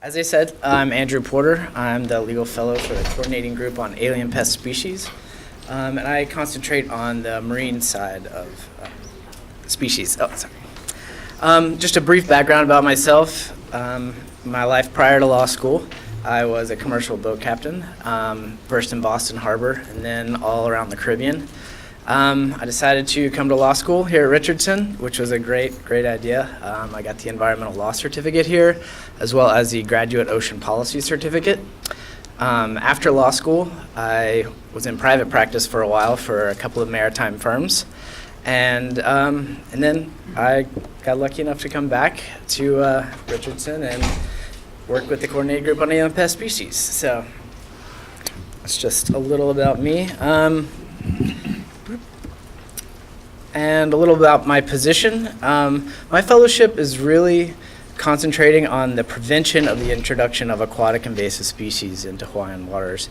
As I said, I'm Andrew Porter. I'm the legal fellow for the coordinating group on alien pest species, and I concentrate on the marine side of species. Oh, sorry. Just a brief background about myself. My life prior to law school, I was a commercial boat captain, first in Boston Harbor and then all around the Caribbean. I decided to come to law school here at Richardson, which was a great idea. I got the environmental law certificate here, as well as the graduate ocean policy certificate. After law school, I was in private practice for a while for a couple of maritime firms, and then I got lucky enough to come back to Richardson and work with the coordinating group on alien pest species. So that's just a little about me. And a little about my position. My fellowship is really concentrating on the prevention of the introduction of aquatic invasive species into Hawaiian waters.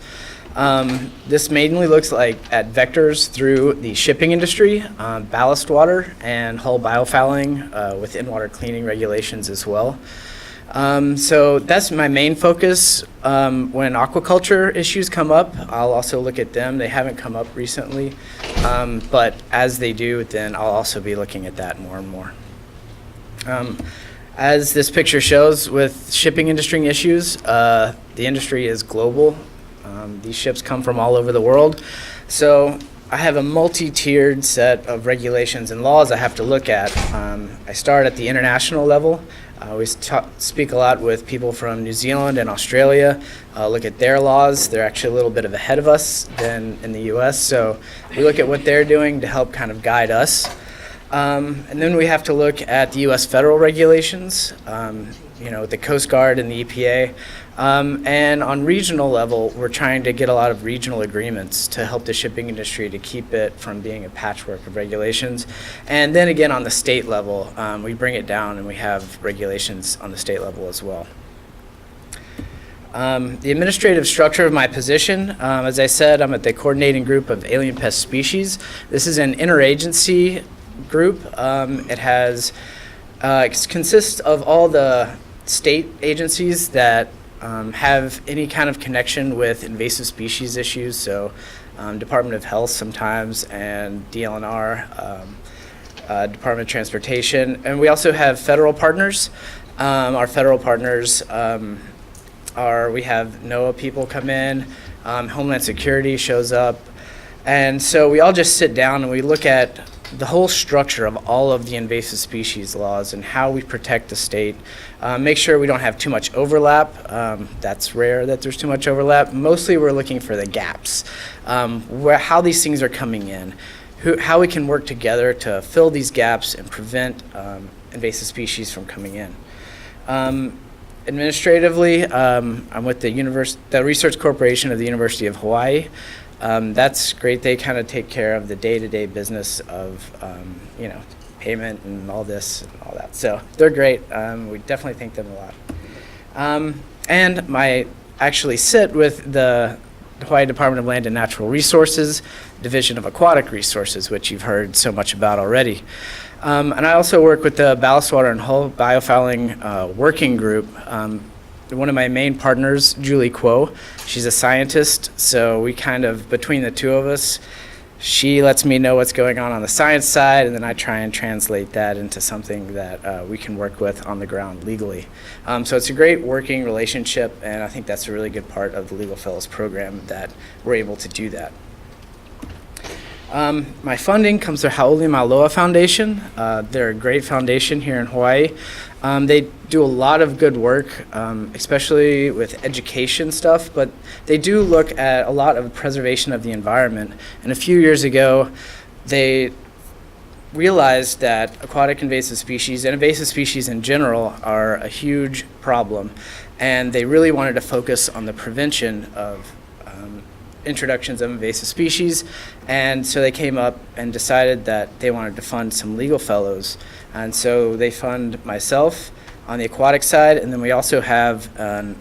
This mainly looks at vectors through the shipping industry, ballast water, and hull biofouling with in-water cleaning regulations as well. So that's my main focus. When aquaculture issues come up, I'll also look at them. They haven't come up recently, but as they do, then I'll also be looking at that more and more. As this picture shows, with shipping industry issues, the industry is global. These ships come from all over the world. So I have a multi-tiered set of regulations and laws I have to look at. I start at the international level. We speak a lot with people from New Zealand and Australia, look at their laws. They're actually a little bit ahead of us than in the US, so we look at what they're doing to help kind of guide us. And then we have to look at the US federal regulations, the Coast Guard and the EPA. And on regional level, we're trying to get a lot of regional agreements to help the shipping industry to keep it from being a patchwork of regulations. And then again, on the state level, we bring it down and we have regulations on the state level as well. The administrative structure of my position, as I said, I'm at the coordinating group of alien pest species. This is an interagency group. It consists of all the state agencies that have any kind of connection with invasive species issues, so Department of Health sometimes, and DLNR, Department of Transportation. And we also have federal partners. Our federal partners we have NOAA people come in, Homeland Security shows up, and so we all just sit down and we look at the whole structure of all of the invasive species laws and how we protect the state. Make sure we don't have too much overlap. That's rare that there's too much overlap. Mostly we're looking for the gaps, how these things are coming in, how we can work together to fill these gaps and prevent invasive species from coming in. Administratively, I'm with the Research Corporation of the University of Hawaii. That's great. They kind of take care of the day-to-day business of, payment and all this and all that. So they're great. We definitely thank them a lot. And I actually sit with the Hawaii Department of Land and Natural Resources, Division of Aquatic Resources, which you've heard so much about already. And I also work with the Ballast Water and Hull Biofouling Working Group. One of my main partners, Julie Kuo, she's a scientist, so we kind of, between the two of us, she lets me know what's going on the science side, and then I try and translate that into something that we can work with on the ground legally. So it's a great working relationship, and I think that's a really good part of the Legal Fellows program that we're able to do that. My funding comes from Hau'oli Maloa Foundation. They're a great foundation here in Hawaii. They do a lot of good work, especially with education stuff, but they do look at a lot of preservation of the environment. And a few years ago, they realized that aquatic invasive species and invasive species in general are a huge problem, and they really wanted to focus on the prevention of introductions of invasive species, and so they came up and decided that they wanted to fund some legal fellows, and so they fund myself on the aquatic side, and then we also have a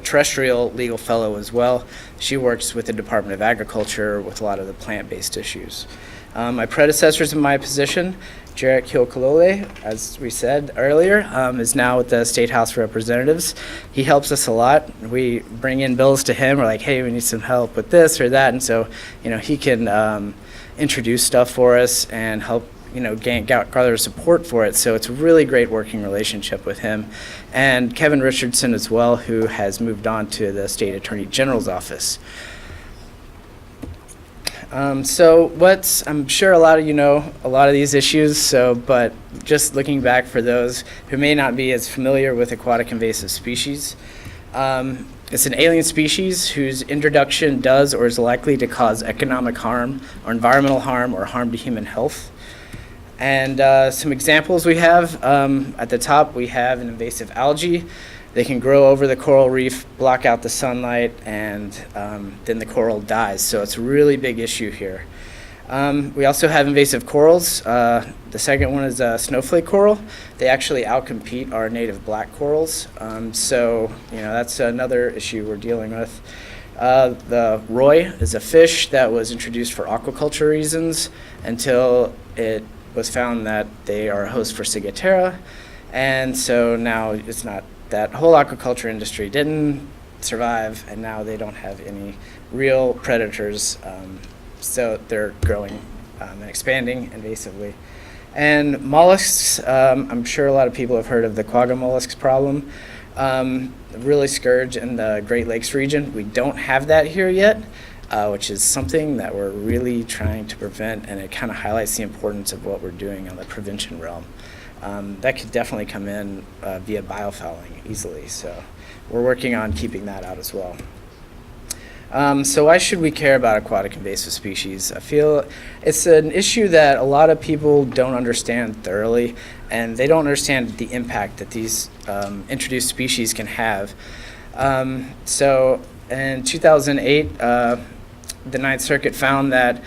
terrestrial legal fellow as well. She works with the Department of Agriculture with a lot of the plant-based issues. My predecessors in my position Jarek Kilkalole, as we said earlier, is now with the State House of Representatives. He helps us a lot. We bring in bills to him. We're like, hey, we need some help with this or that. And so, he can introduce stuff for us and help, gather support for it. So it's a really great working relationship with him. And Kevin Richardson as well, who has moved on to the State Attorney General's office. So I'm sure a lot of you know a lot of these issues, but just looking back for those who may not be as familiar with aquatic invasive species, it's an alien species whose introduction does or is likely to cause economic harm or environmental harm or harm to human health. And some examples we have, at the top we have an invasive algae. They can grow over the coral reef, block out the sunlight, and then the coral dies. So it's a really big issue here. We also have invasive corals. The second one is snowflake coral. They actually outcompete our native black corals. So that's another issue we're dealing with. The roy is a fish that was introduced for aquaculture reasons until it was found that they are a host for ciguatera. And so now it's not. That whole aquaculture industry didn't survive, and now they don't have any real predators, so they're growing and expanding invasively. And mollusks, I'm sure a lot of people have heard of the quagga mollusks problem. Really scourge in the Great Lakes region. We don't have that here yet, which is something that we're really trying to prevent, and it kind of highlights the importance of what we're doing on the prevention realm. That could definitely come in via biofouling easily, so we're working on keeping that out as well. So why should we care about aquatic invasive species? I feel it's an issue that a lot of people don't understand thoroughly, and they don't understand the impact that these introduced species can have. So in 2008, the Ninth Circuit found that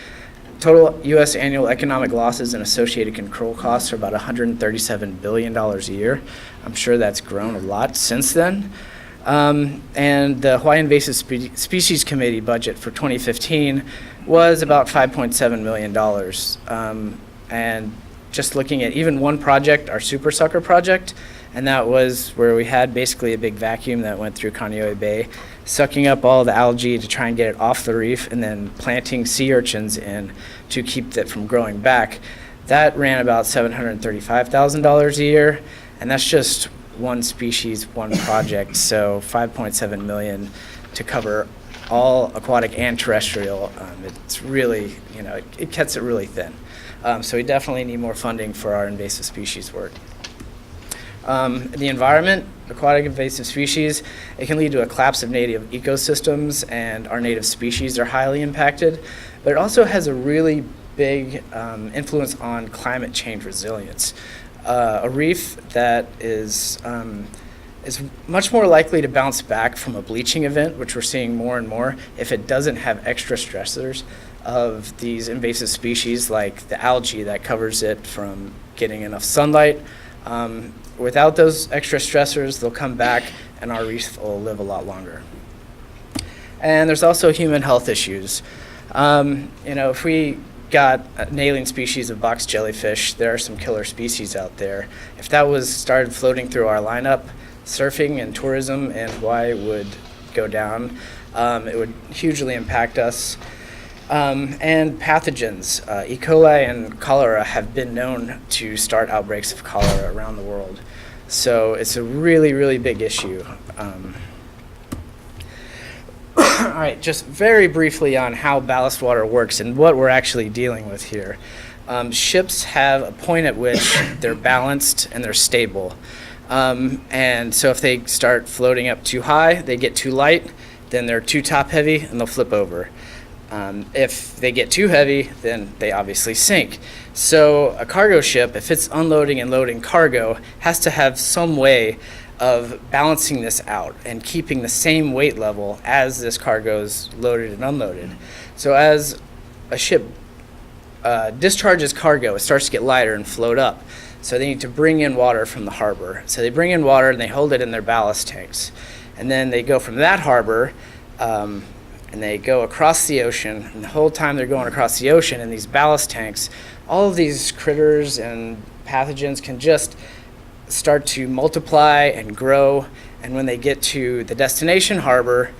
total U.S. annual economic losses and associated control costs are about $137 billion a year. I'm sure that's grown a lot since then. And the Hawaii Invasive Species Committee budget for 2015 was about $5.7 million. And just looking at even one project, our Super Sucker project, and that was where we had basically a big vacuum that went through Kaneohe Bay, sucking up all the algae to try and get it off the reef, and then planting sea urchins in to keep it from growing back. That ran about $735,000 a year, and that's just one species, one project, so $5.7 million to cover all aquatic and terrestrial. It's really, it cuts it really thin. So we definitely need more funding for our invasive species work. The environment, aquatic invasive species, it can lead to a collapse of native ecosystems, and our native species are highly impacted. But it also has a really big influence on climate change resilience. A reef that is much more likely to bounce back from a bleaching event, which we're seeing more and more, if it doesn't have extra stressors of these invasive species like the algae that covers it from getting enough sunlight. Without those extra stressors, they'll come back and our reef will live a lot longer. And there's also human health issues. If we got an alien species of box jellyfish, there are some killer species out there. If that was started floating through our lineup, surfing and tourism in Hawaii would go down. It would hugely impact us. And pathogens. E. coli and cholera have been known to start outbreaks of cholera around the world. So it's a really, really big issue. All right, just very briefly on how ballast water works and what we're actually dealing with here. Ships have a point at which they're balanced and they're stable. And so if they start floating up too high, they get too light, then they're too top heavy and they'll flip over. If they get too heavy, then they obviously sink. So a cargo ship, if it's unloading and loading cargo, has to have some way of balancing this out and keeping the same weight level as this cargo is loaded and unloaded. So as a ship discharges cargo, it starts to get lighter and float up. So they need to bring in water from the harbor. So they bring in water and they hold it in their ballast tanks. And then they go from that harbor and they go across the ocean. And the whole time they're going across the ocean in these ballast tanks, all of these critters and pathogens can just start to multiply and grow. And when they get to the destination harbor,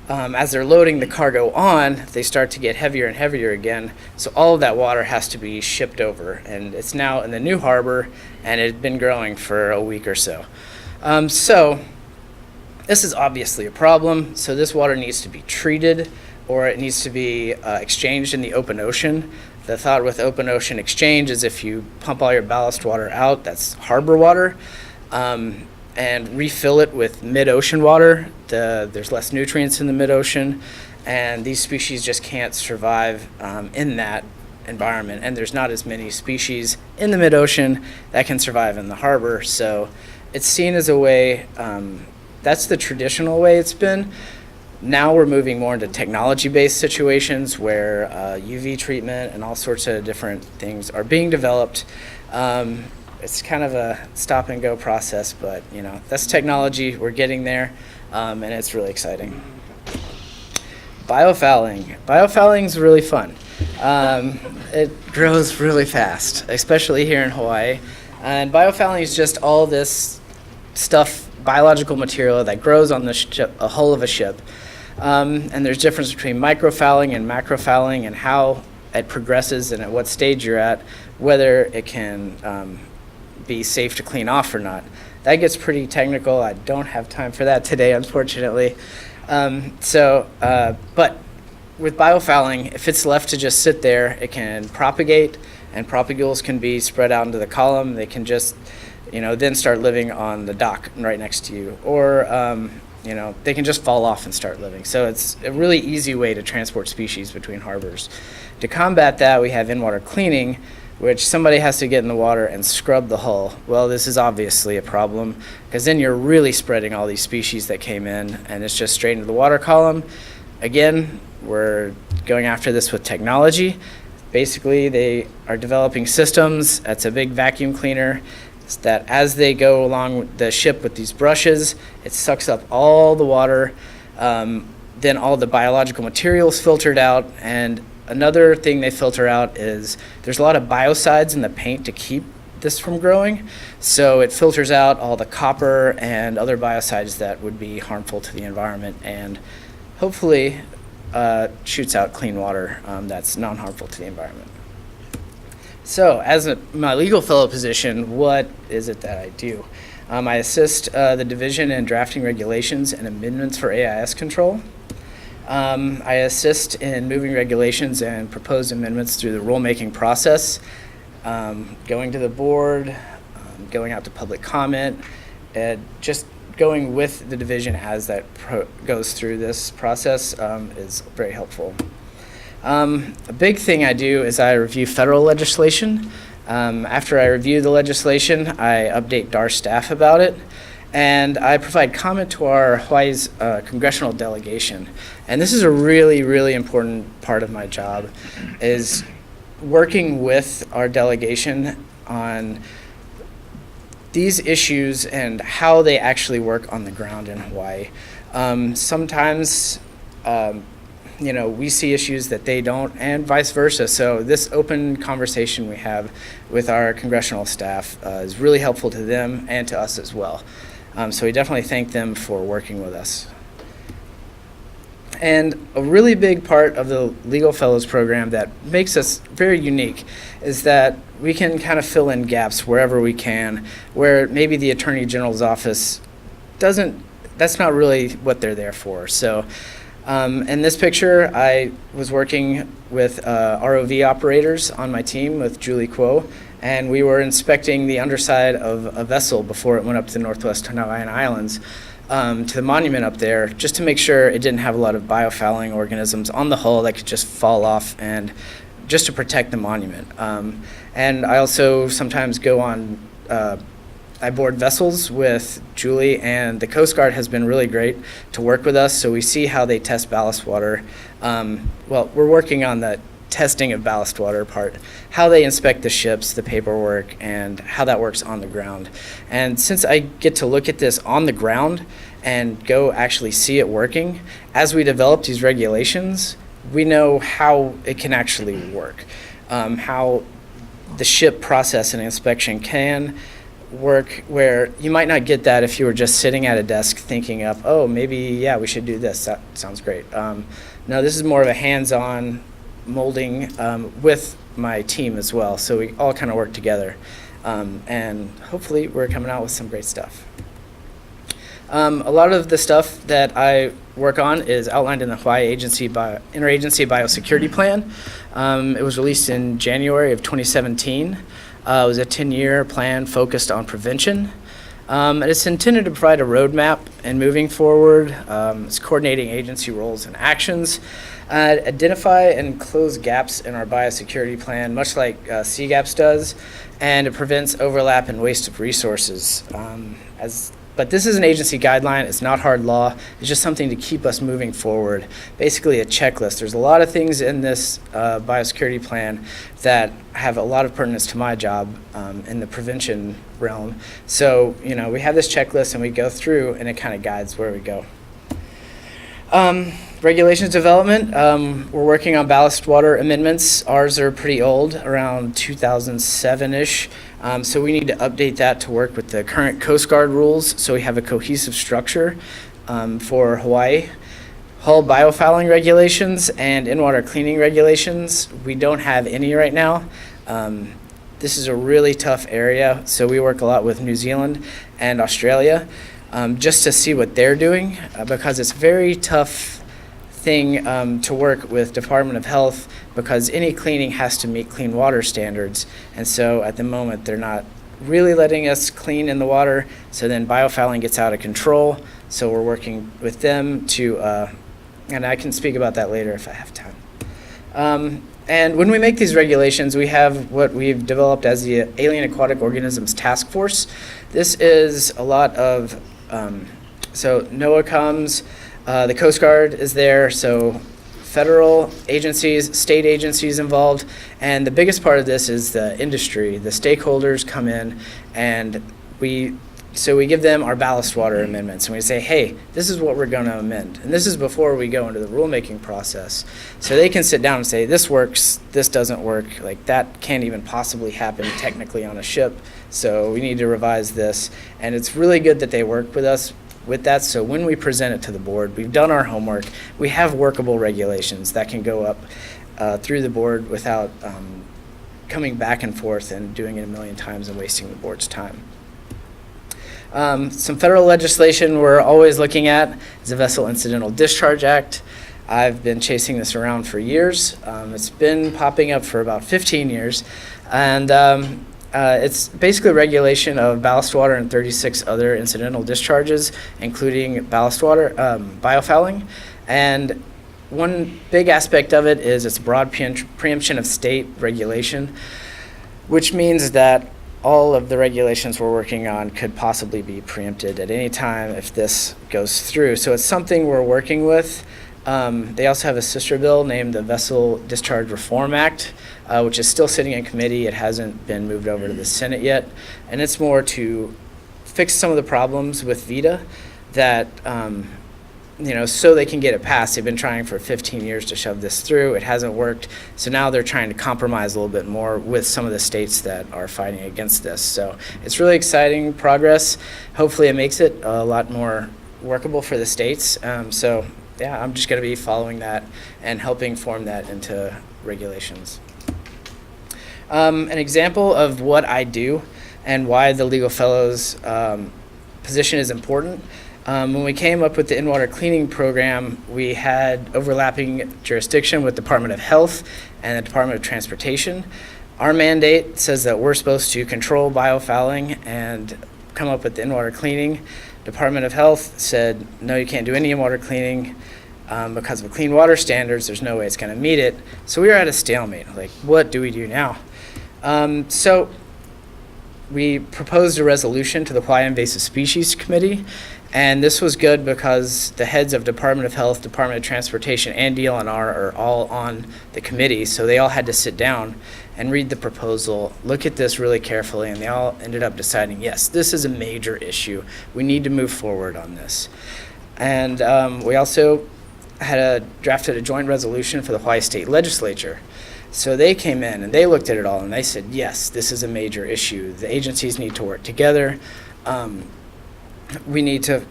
as they're loading the cargo on, they start to get heavier and heavier again. So all of that water has to be shipped over. And it's now in the new harbor, and it had been growing for a week or so. So this is obviously a problem. So this water needs to be treated, or it needs to be exchanged in the open ocean. The thought with open ocean exchange is if you pump all your ballast water out, that's harbor water, and refill it with mid-ocean water, there's less nutrients in the mid-ocean, and these species just can't survive in that environment. And there's not as many species in the mid-ocean that can survive in the harbor. So it's seen as a way, that's the traditional way it's been. Now we're moving more into technology-based situations where UV treatment and all sorts of different things are being developed. It's kind of a stop-and-go process, but that's technology. We're getting there, and it's really exciting. Biofouling. Biofouling is really fun. It grows really fast, especially here in Hawaii. And biofouling is just all this stuff, biological material that grows on the a hull of a ship. And there's difference between microfouling and macrofouling and how it progresses and at what stage you're at, whether it can be safe to clean off or not. That gets pretty technical. I don't have time for that today, unfortunately. But with biofouling, if it's left to just sit there, it can propagate, and propagules can be spread out into the column. They can just, then start living on the dock right next to you, or they can just fall off and start living. So it's a really easy way to transport species between harbors. To combat that, we have in-water cleaning, which somebody has to get in the water and scrub the hull. Well, this is obviously a problem, because then you're really spreading all these species that came in, and it's just straight into the water column. Again, we're going after this with technology. Basically, they are developing systems. That's a big vacuum cleaner. It's that as they go along the ship with these brushes, it sucks up all the water. Then all the biological materials filtered out, and another thing they filter out is there's a lot of biocides in the paint to keep this from growing. So it filters out all the copper and other biocides that would be harmful to the environment, and hopefully shoots out clean water that's non-harmful to the environment. So as my legal fellow position, what is it that I do? I assist the division in drafting regulations and amendments for AIS control. I assist in moving regulations and proposed amendments through the rulemaking process, going to the board, going out to public comment, and just going with the division as that goes through this process is very helpful. A big thing I do is I review federal legislation. After I review the legislation, I update DAR staff about it, and I provide comment to our Hawaii's congressional delegation. And this is a really, really important part of my job, is working with our delegation on these issues and how they actually work on the ground in Hawaii. Sometimes, we see issues that they don't, and vice versa. So this open conversation we have with our congressional staff is really helpful to them and to us as well. So we definitely thank them for working with us. And a really big part of the Legal Fellows program that makes us very unique is that we can kind of fill in gaps wherever we can, where maybe the Attorney General's office that's not really what they're there for. So in this picture, I was working with ROV operators on my team with Julie Kuo, and we were inspecting the underside of a vessel before it went up to the Northwest Hawaiian Islands, to the monument up there, just to make sure it didn't have a lot of biofouling organisms on the hull that could just fall off, and just to protect the monument. And I also sometimes go on, I board vessels with Julie, and the Coast Guard has been really great to work with us, so we see how they test ballast water. Well, we're working on the testing of ballast water part, how they inspect the ships, the paperwork, and how that works on the ground. And since I get to look at this on the ground, and go actually see it working. As we develop these regulations, we know how it can actually work, how the ship process and inspection can work, where you might not get that if you were just sitting at a desk thinking of, oh, maybe, yeah, we should do this. That sounds great. No, this is more of a hands-on molding with my team as well. So we all kind of work together. And hopefully we're coming out with some great stuff. A lot of the stuff that I work on is outlined in the Hawaii Interagency Biosecurity Plan. It was released in January of 2017. It was a 10-year plan focused on prevention. And it's intended to provide a roadmap in moving forward. It's coordinating agency roles and actions, identify and close gaps in our biosecurity plan, much like CGAPS does, and it prevents overlap and waste of resources. But this is an agency guideline. It's not hard law. It's just something to keep us moving forward. Basically a checklist. There's a lot of things in this biosecurity plan that have a lot of pertinence to my job in the prevention realm. So, we have this checklist and we go through and it kind of guides where we go. Regulations development, we're working on ballast water amendments. Ours are pretty old, around 2007-ish. So we need to update that to work with the current Coast Guard rules so we have a cohesive structure for Hawaii. Hull biofouling regulations and in-water cleaning regulations, we don't have any right now. This is a really tough area, so we work a lot with New Zealand and Australia just to see what they're doing because it's a very tough thing to work with Department of Health because any cleaning has to meet clean water standards. And so at the moment, they're not really letting us clean in the water. So then biofouling gets out of control. So we're working with them to, and I can speak about that later if I have time. And when we make these regulations, we have what we've developed as the Alien Aquatic Organisms Task Force. This is a lot of, so NOAA comes, the Coast Guard is there, so federal agencies, state agencies involved, and the biggest part of this is the industry. The stakeholders come in, and we give them our ballast water amendments, and we say, hey, this is what we're going to amend. And this is before we go into the rulemaking process. So they can sit down and say, this works, this doesn't work. Like, that can't even possibly happen technically on a ship, so we need to revise this. And it's really good that they work with us with that, so when we present it to the board, we've done our homework. We have workable regulations that can go up through the board without coming back and forth and doing it a million times and wasting the board's time. Some federal legislation we're always looking at is the Vessel Incidental Discharge Act. I've been chasing this around for years. It's been popping up for about 15 years. And it's basically a regulation of ballast water and 36 other incidental discharges, including ballast water, biofouling. And one big aspect of it is it's broad preemption of state regulation, which means that all of the regulations we're working on could possibly be preempted at any time if this goes through. So it's something we're working with. They also have a sister bill named the Vessel Discharge Reform Act, which is still sitting in committee. It hasn't been moved over to the Senate yet. And it's more to fix some of the problems with VITA that, so they can get it passed. They've been trying for 15 years to shove this through. It hasn't worked. So now they're trying to compromise a little bit more with some of the states that are fighting against this. So it's really exciting progress. Hopefully it makes it a lot more workable for the states. Yeah, I'm just going to be following that and helping form that into regulations. An example of what I do and why the Legal Fellows position is important. When we came up with the in-water cleaning program, we had overlapping jurisdiction with Department of Health and the Department of Transportation. Our mandate says that we're supposed to control biofouling and come up with the in-water cleaning. Department of Health said, no, you can't do any in-water cleaning because of clean water standards. There's no way it's going to meet it. So we were at a stalemate. Like, what do we do now? So we proposed a resolution to the Hawaii Invasive Species Committee, and this was good because the heads of Department of Health, Department of Transportation, and DLNR are all on the committee, so they all had to sit down and read the proposal, look at this really carefully, and they all ended up deciding, yes, this is a major issue. We need to move forward on this. And we also drafted a joint resolution for the Hawaii State Legislature. So they came in and they looked at it all and they said, yes, this is a major issue. The agencies need to work together. We need to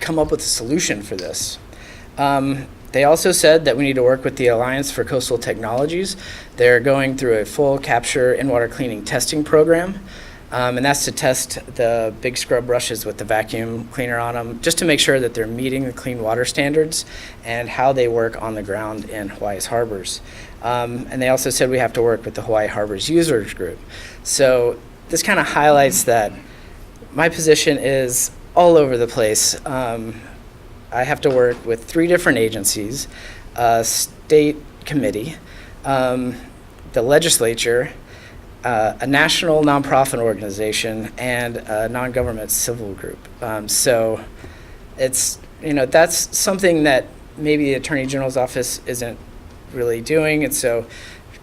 come up with a solution for this. They also said that we need to work with the Alliance for Coastal Technologies. They're going through a full capture in-water cleaning testing program. And that's to test the big scrub brushes with the vacuum cleaner on them, just to make sure that they're meeting the clean water standards and how they work on the ground in Hawaii's harbors. And they also said we have to work with the Hawaii Harbors Users Group. So this kind of highlights that my position is all over the place. I have to work with 3 different agencies, a state committee, the legislature, a national nonprofit organization, and a non-government civil group. So it's, that's something that maybe the Attorney General's office isn't really doing. And so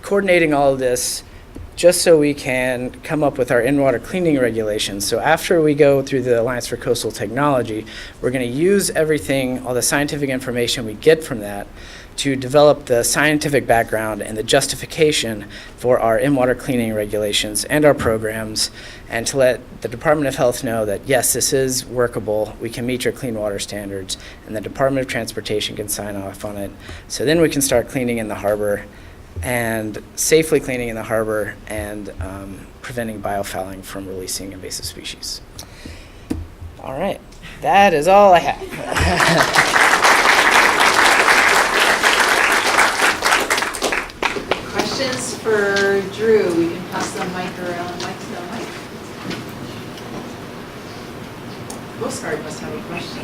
coordinating all of this just so we can come up with our in-water cleaning regulations. So after we go through the Alliance for Coastal Technology, we're going to use everything, all the scientific information we get from that, to develop the scientific background and the justification for our in-water cleaning regulations and our programs, and to let the Department of Health know that, yes, this is workable, we can meet your clean water standards, and the Department of Transportation can sign off on it. So then we can start cleaning in the harbor, and safely cleaning in the harbor, and preventing biofouling from releasing invasive species. All right, that is all I have. Questions for Drew? We can pass the mic around. Mic to the mic. Coast Guard must have a question.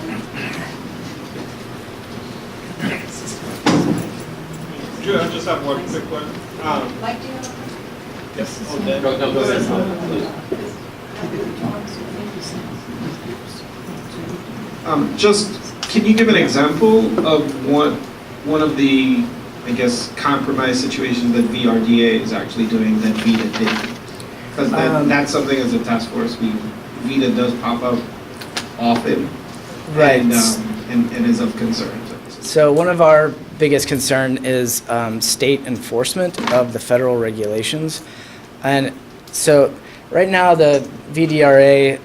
Drew, I just have one quick one. Mike, do you have a question? Yes. Go ahead. Just, can you give an example of one of the, I guess, compromise situations that VRDA is actually doing that VITA didn't? Because that's something as a task force, VITA does pop up often, Right. and is of concern. So one of our biggest concern is state enforcement of the federal regulations. And so right now the VDRA,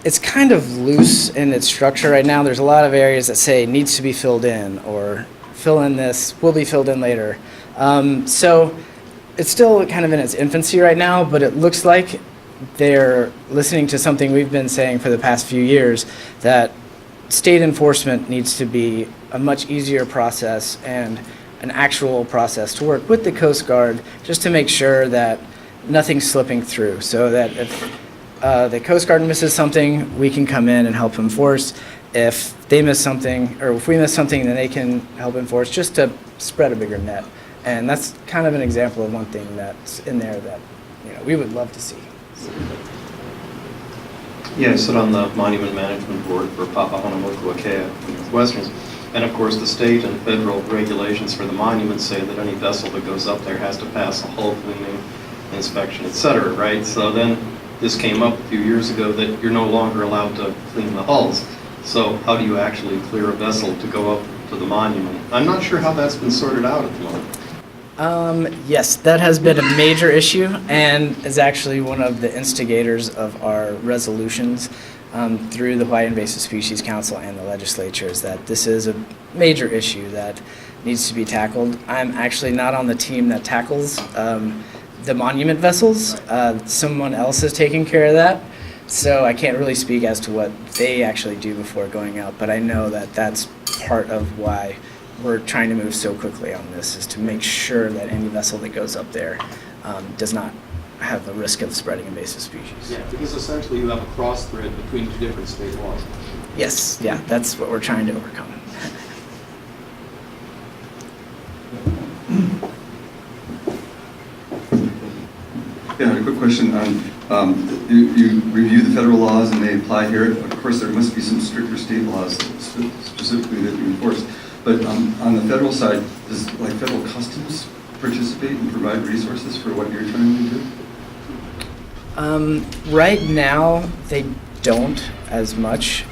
it's kind of loose in its structure right now. There's a lot of areas that say needs to be filled in, or fill in this, will be filled in later. So it's still kind of in its infancy right now, but it looks like they're listening to something we've been saying for the past few years, that state enforcement needs to be a much easier process and an actual process to work with the Coast Guard, just to make sure that nothing's slipping through, so that if the Coast Guard misses something, we can come in and help enforce. If they miss something, or if we miss something, then they can help enforce, just to spread a bigger net. And that's kind of an example of one thing that's in there that we would love to see. Yeah, I sit on the Monument Management Board for Papahanaumokuakea Northwesterns. And of course, the state and federal regulations for the monuments say that any vessel that goes up there has to pass a hull cleaning inspection, etc., right? So then this came up a few years ago that you're no longer allowed to clean the hulls. So how do you actually clear a vessel to go up to the monument? I'm not sure how that's been sorted out at the moment. Yes, that has been a major issue, and is actually one of the instigators of our resolutions through the Hawaii Invasive Species Council and the legislature, is that this is a major issue that needs to be tackled. I'm actually not on the team that tackles the monument vessels. Someone else is taking care of that, so I can't really speak as to what they actually do before going out, but I know that that's part of why we're trying to move so quickly on this, is to make sure that any vessel that goes up there does not have a risk of spreading invasive species. Yeah, because essentially you have a cross thread between two different state laws. Yes, yeah, that's what we're trying to overcome. Yeah, a quick question. You review the federal laws and they apply here. Of course, there must be some stricter state laws specifically that you enforce. But on the federal side, does federal customs participate and provide resources for what you're trying to do? Right now, they don't as much.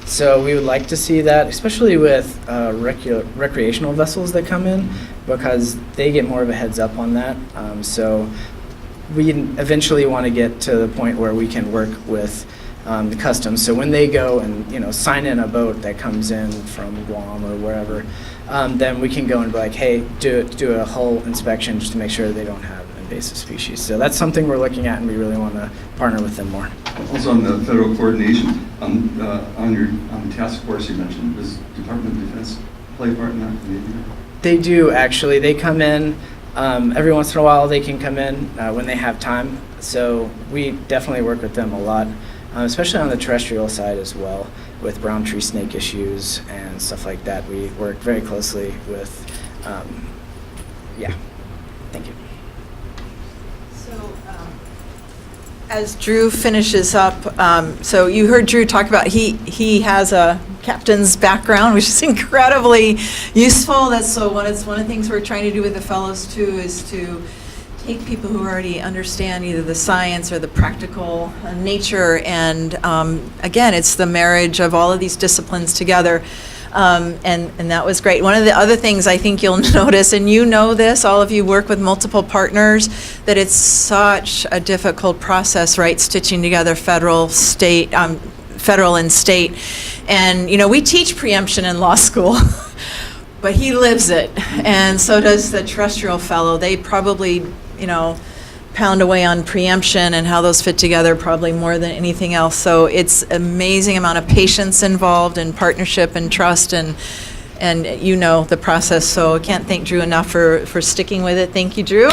So we would like to see that, especially with recreational vessels that come in, because they get more of a heads up on that. So we eventually want to get to the point where we can work with the customs. So when they go and sign in a boat that comes in from Guam or wherever, then we can go and be like, hey, do a hull inspection just to make sure they don't have invasive species. So that's something we're looking at, and we really want to partner with them more. Also on the federal coordination, on the task force you mentioned, does Department of Defense play a part in that? Maybe? They do, actually. They come in every once in a while. They can come in when they have time. So we definitely work with them a lot, especially on the terrestrial side as well, with brown tree snake issues and stuff like that. We work very closely with, yeah. Thank you. So, as Drew finishes up, so you heard Drew talk about he has a captain's background, which is incredibly useful. That's one of the things we're trying to do with the fellows too, is to take people who already understand either the science or the practical nature, and again, it's the marriage of all of these disciplines together. And that was great. One of the other things I think you'll notice, and you know this, all of you work with multiple partners, that it's such a difficult process, right? Stitching together federal and state. And, we teach preemption in law school, but he lives it. And so does the terrestrial fellow. They probably, pound away on preemption and how those fit together probably more than anything else. So it's amazing amount of patience involved and partnership and trust and the process. So I can't thank Drew enough for sticking with it. Thank you, Drew.